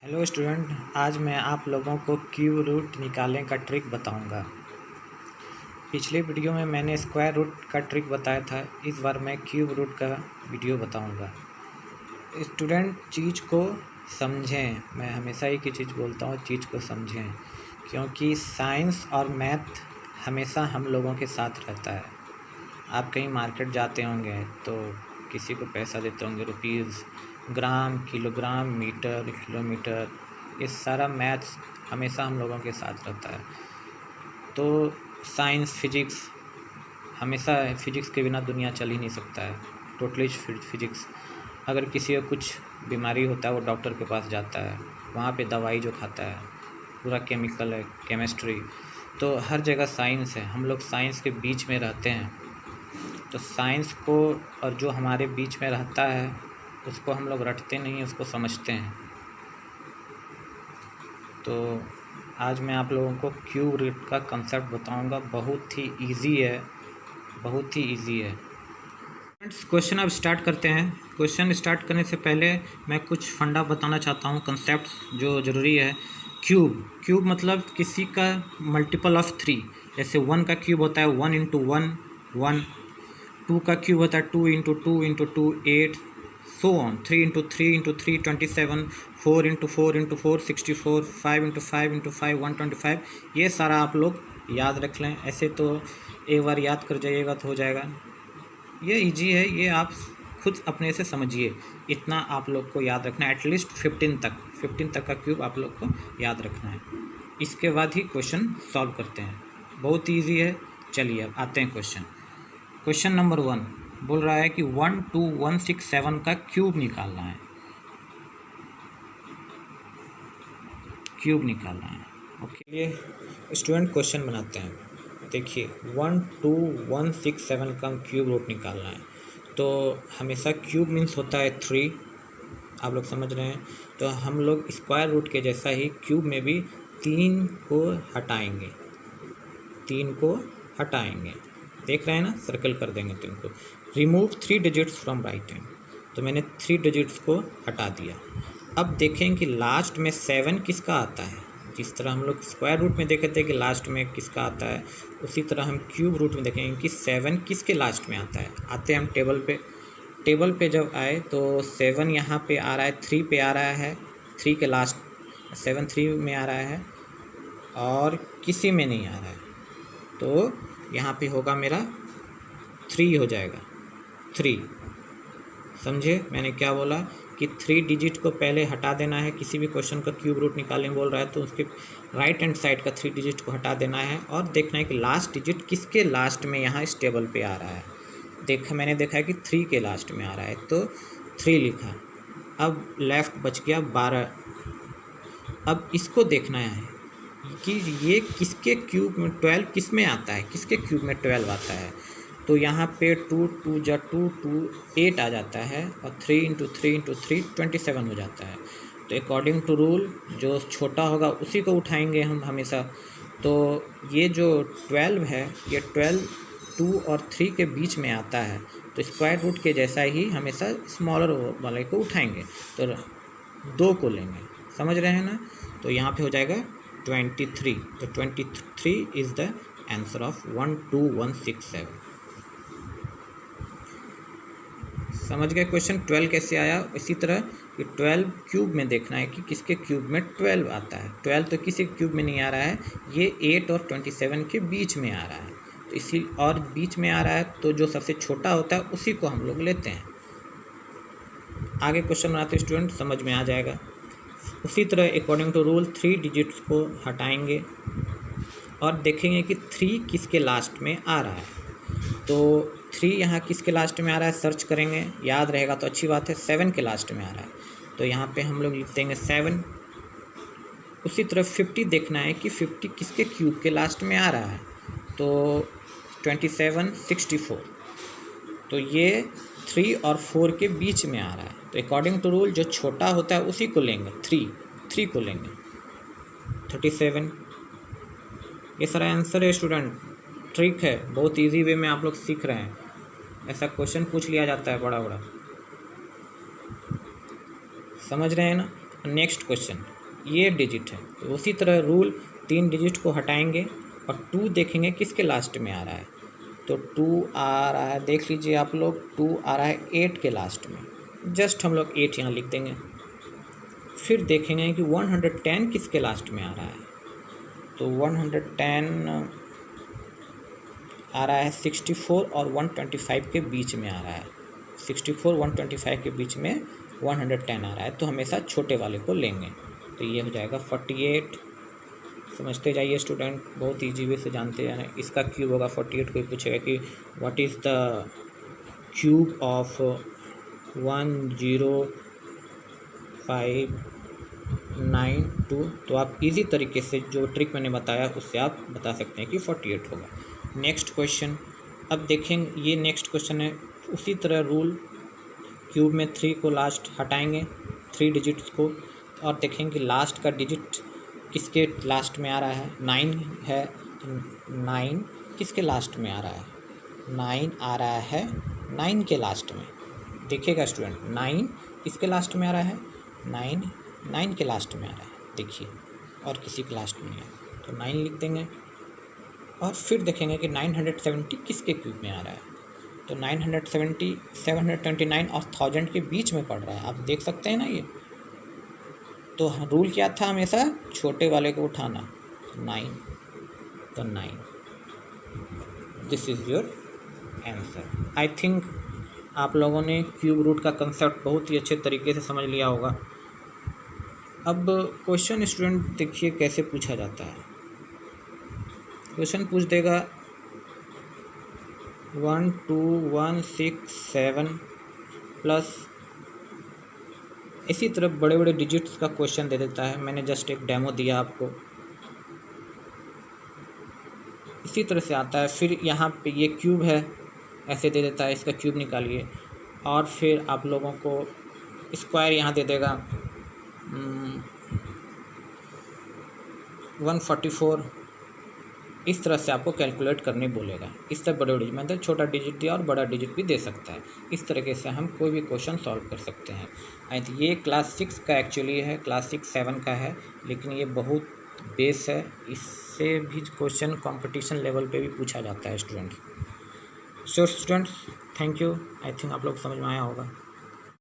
Hello student, आज मैं आप लोगों को क्यूब रूट निकालने का ट्रिक बताऊंगा। पिछले वीडियो में मैंने स्क्वायर रूट का ट्रिक बताया था, इस बार मैं क्यूब रूट का वीडियो बताऊंगा। स्टूडेंट चीज़ को समझें, मैं हमेशा एक ही चीज़ बोलता हूँ, चीज़ को समझें, क्योंकि साइंस और मैथ हमेशा हम लोगों के साथ रहता है। आप कहीं मार्केट जाते होंगे तो किसी को पैसा देते होंगे, रुपीज़, ग्राम, किलोग्राम, मीटर, किलोमीटर, ये सारा मैथ्स हमेशा हम लोगों के साथ रहता है। तो साइंस, फिजिक्स, हमेशा फिजिक्स के बिना दुनिया चल ही नहीं सकता है। Totally physics. अगर किसी को कुछ बीमारी होता है वो डॉक्टर के पास जाता है, वहाँ पे दवाई जो खाता है पूरा केमिकल है, केमिस्ट्री। तो हर जगह साइंस है, हम लोग साइंस के बीच में रहते हैं। तो साइंस को और जो हमारे बीच में रहता है उसको हम लोग रटते नहीं, उसको समझते हैं। तो आज मैं आप लोगों को क्यूब रूट का कंसेप्ट बताऊंगा। बहुत ही इजी है, बहुत ही इजी है। क्वेश्चन अब स्टार्ट करते हैं। क्वेश्चन स्टार्ट करने से पहले मैं कुछ फंडा बताना चाहता हूँ, कंसेप्ट जो ज़रूरी है। क्यूब मतलब किसी का मल्टीपल ऑफ 3। जैसे 1 का क्यूब होता है 1 इंटू 1 1, 2 का क्यूब होता है 2 into 2 into 2 8, so on, 3 into 3 into 3 27, 4 into 4 into 4 64, 5 into 5 into 5 125। ये सारा आप लोग याद रख लें। ऐसे तो एक बार याद कर जाइएगा तो हो जाएगा। ये इजी है, ये आप खुद अपने से समझिए। इतना आप लोग को याद रखना है, एटलीस्ट 15 तक का क्यूब आप लोग को याद रखना है। इसके बाद ही क्वेश्चन सॉल्व करते हैं। बहुत ईजी है। चलिए अब आते हैं क्वेश्चन। क्वेश्चन नंबर 1 बोल रहा है कि 12167 का क्यूब निकालना है। क्यूब निकालना है। ओके, ये स्टूडेंट क्वेश्चन बनाते हैं। देखिए 12167 का क्यूब रूट निकालना है। तो हमेशा क्यूब मीन्स होता है 3, आप लोग समझ रहे हैं। तो हम लोग स्क्वायर रूट के जैसा ही क्यूब में भी 3 को हटाएंगे, 3 को हटाएंगे। देख रहे हैं ना, सर्कल कर देंगे 3 को। Remove 3 digits from right hand, तो मैंने 3 डिजिट्स को हटा दिया। अब देखें कि लास्ट में 7 किसका आता है। जिस तरह हम लोग स्क्वायर रूट में देखे थे कि लास्ट में किसका आता है, उसी तरह हम क्यूब रूट में देखेंगे कि 7 किसके लास्ट में आता है। आते हैं हम टेबल पे। टेबल पे जब आए तो 7 यहाँ पे आ रहा है, 3 पे आ रहा है, 3 के लास्ट 7 3 में आ रहा है और किसी में नहीं आ रहा है। तो यहाँ पे होगा मेरा 3 हो जाएगा, 3। समझे मैंने क्या बोला कि 3 डिजिट को पहले हटा देना है। किसी भी क्वेश्चन का क्यूब रूट निकालने बोल रहा है तो उसके राइट हैंड साइड का 3 डिजिट को हटा देना है और देखना है कि लास्ट डिजिट किसके लास्ट में यहाँ इस टेबल पे आ रहा है। मैंने देखा है कि 3 के लास्ट में आ रहा है तो 3 लिखा। अब लेफ्ट बच गया 12। अब इसको देखना है कि ये किसके क्यूब में 12 किस में आता है, किसके क्यूब में 12 आता है। तो यहाँ पे 2 2 जा 2 2 8 आ जाता है और 3 इंटू 3 इंटू 3 27 हो जाता है। तो अकॉर्डिंग टू रूल जो छोटा होगा उसी को उठाएंगे हम हमेशा। तो ये जो 12 है, ये 12 2 और 3 के बीच में आता है। तो स्क्वायर रूट के जैसा ही हमेशा स्मॉलर वाले को उठाएंगे, तो 2 को लेंगे। समझ रहे हैं ना। तो यहाँ पे हो जाएगा 23। तो 23 इज़ द आंसर ऑफ 12167। समझ गए क्वेश्चन 12 कैसे आया। इसी तरह कि 12 क्यूब में देखना है कि किसके क्यूब में 12 आता है। 12 तो किसी क्यूब में नहीं आ रहा है, ये 8 और 27 के बीच में आ रहा है। तो इसी और बीच में आ रहा है तो जो सबसे छोटा होता है उसी को हम लोग लेते हैं। आगे क्वेश्चन बनाते स्टूडेंट, समझ में आ जाएगा। उसी तरह अकॉर्डिंग टू रूल 3 डिजिट्स को हटाएंगे और देखेंगे कि 3 किसके लास्ट में आ रहा है। तो 3 यहाँ किसके लास्ट में आ रहा है सर्च करेंगे, याद रहेगा तो अच्छी बात है। 7 के लास्ट में आ रहा है तो यहाँ पे हम लोग लिख देंगे 7। उसी तरह 50 देखना है कि 50 किसके क्यूब के लास्ट में आ रहा है। तो 27 64, तो ये 3 और 4 के बीच में आ रहा है। तो अकॉर्डिंग टू रूल जो छोटा होता है उसी को लेंगे, 3 को लेंगे। 37 ये सारा आंसर है स्टूडेंट। ट्रिक है, बहुत इजी वे में आप लोग सीख रहे हैं। ऐसा क्वेश्चन पूछ लिया जाता है बड़ा बड़ा, समझ रहे हैं ना। नेक्स्ट क्वेश्चन ये डिजिट है। तो उसी तरह रूल 3 डिजिट को हटाएंगे और 2 देखेंगे किसके लास्ट में आ रहा है। तो 2 आ रहा है, देख लीजिए आप लोग, 2 आ रहा है 8 के लास्ट में, जस्ट हम लोग 8 यहाँ लिख देंगे। फिर देखेंगे कि 110 किसके लास्ट में आ रहा है। तो 110 आ रहा है 64 और 125 के बीच में आ रहा है। 64 125 के बीच में 110 आ रहा है, तो हमेशा छोटे वाले को लेंगे। तो ये हो जाएगा 48। समझते जाइए स्टूडेंट, बहुत ईजी वे से जानते हैं। इसका क्यूब होगा 48। कोई पूछेगा कि what is the cube of 10592, तो आप इजी तरीके से जो ट्रिक मैंने बताया उससे आप बता सकते हैं कि 48 होगा। नेक्स्ट क्वेश्चन अब देखेंगे, ये नेक्स्ट क्वेश्चन है। उसी तरह रूल, क्यूब में 3 को लास्ट हटाएंगे, 3 डिजिट्स को, और देखेंगे लास्ट का डिजिट किसके लास्ट में आ रहा है। 9 है, तो 9 किसके लास्ट में आ रहा है। 9 आ रहा है 9 के लास्ट में। देखिएगा स्टूडेंट, 9 किसके लास्ट में आ रहा है। 9 के लास्ट में आ रहा है, देखिए, और किसी के लास्ट में नहीं है, तो 9 लिख देंगे। और फिर देखेंगे कि 970 किसके क्यूब में आ रहा है। तो 970 729 और 1000 के बीच में पड़ रहा है, आप देख सकते हैं ना ये। तो रूल क्या था, हमेशा छोटे वाले को उठाना। 9, तो 9, this is your answer. I think आप लोगों ने क्यूब रूट का कंसेप्ट बहुत ही अच्छे तरीके से समझ लिया होगा। अब क्वेश्चन स्टूडेंट देखिए कैसे पूछा जाता है। क्वेश्चन पूछ देगा 12167 प्लस, इसी तरह बड़े बड़े डिजिट्स का क्वेश्चन दे देता है। मैंने जस्ट एक डेमो दिया आपको, इसी तरह से आता है। फिर यहाँ पे ये क्यूब है, ऐसे दे देता है, इसका क्यूब निकालिए। और फिर आप लोगों को स्क्वायर यहाँ दे देगा 144। इस तरह से आपको कैलकुलेट करने बोलेगा। इस तरह बड़े डिजिट, मतलब छोटा डिजिट दिया और बड़ा डिजिट भी दे सकता है। इस तरीके से हम कोई भी क्वेश्चन सॉल्व कर सकते हैं। ये क्लास 6 का एक्चुअली है, क्लास 6-7 का है, लेकिन ये बहुत बेस है। इससे भी क्वेश्चन कंपटीशन लेवल पे भी पूछा जाता है students. So students, thank you. I think आप लोग समझ में आया होगा।